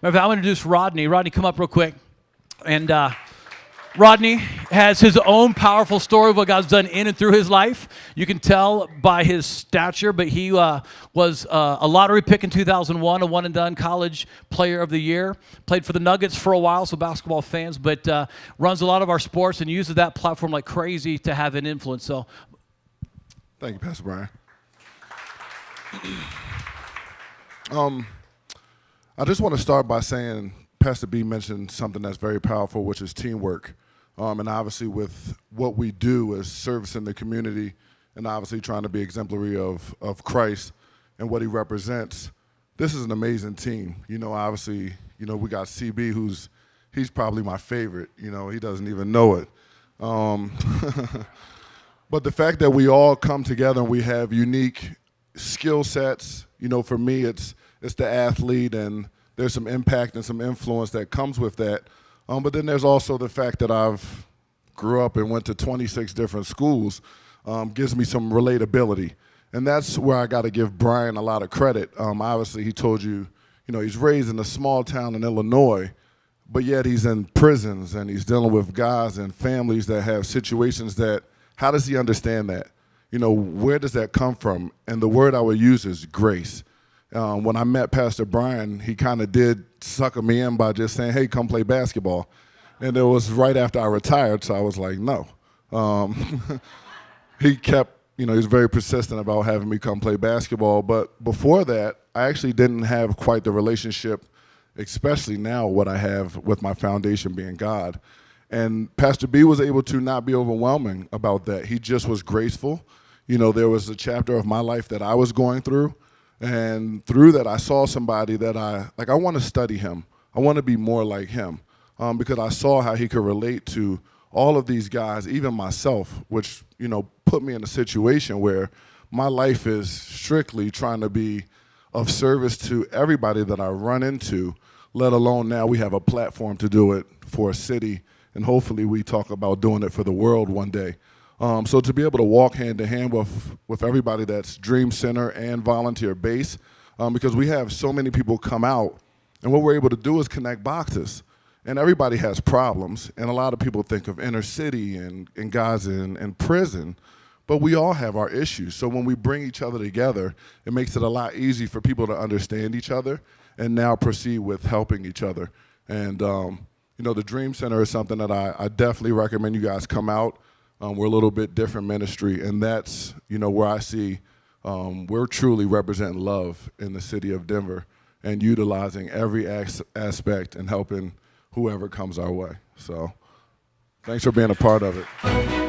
Matter of fact, I want to introduce Rodney. Rodney, come up real quick. And Rodney has his own powerful story of what God's done in and through his life. You can tell by his stature, but he was a lottery pick in 2001, a one-and-done college player of the year. Played for the Nuggets for a while, so basketball fans, but runs a lot of our sports and uses that platform like crazy to have an influence. So, thank you, Pastor Brian. I just want to start by saying Pastor B mentioned something that's very powerful, which is teamwork. And obviously with what we do is service in the community and obviously trying to be exemplary of Christ and what he represents. This is an amazing team. Obviously, we got CB he's probably my favorite. He doesn't even know it. But the fact that we all come together and we have unique skill sets, for me it's the athlete, and there's some impact and some influence that comes with that. But then there's also the fact that I've grew up and went to 26 different schools, gives me some relatability. And that's where I got to give Brian a lot of credit. Obviously, he told you, he's raised in a small town in Illinois, but yet he's in prisons and he's dealing with guys and families that have situations that, how does he understand that? Where does that come from? And the word I would use is grace. When I met Pastor Brian, he kind of did sucker me in by just saying, hey, come play basketball. And it was right after I retired, so I was like, no. He kept, he was very persistent about having me come play basketball. But before that, I actually didn't have quite the relationship, especially now what I have with my foundation being God. And Pastor B was able to not be overwhelming about that. He just was graceful. There was a chapter of my life that I was going through. And through that, I saw somebody that I want to study him. I want to be more like him because I saw how he could relate to all of these guys, even myself, which, put me in a situation where my life is strictly trying to be of service to everybody that I run into, let alone now we have a platform to do it for a city, and hopefully we talk about doing it for the world one day. So to be able to walk hand in hand with everybody that's Dream Center and volunteer base, because we have so many people come out, and what we're able to do is connect boxes. And everybody has problems, and a lot of people think of inner city and guys in prison, but we all have our issues. So when we bring each other together, it makes it a lot easier for people to understand each other and now proceed with helping each other. And the Dream Center is something that I definitely recommend you guys come out. We're a little bit different ministry, and that's where I see we're truly representing love in the city of Denver and utilizing every aspect and helping whoever comes our way. So thanks for being a part of it.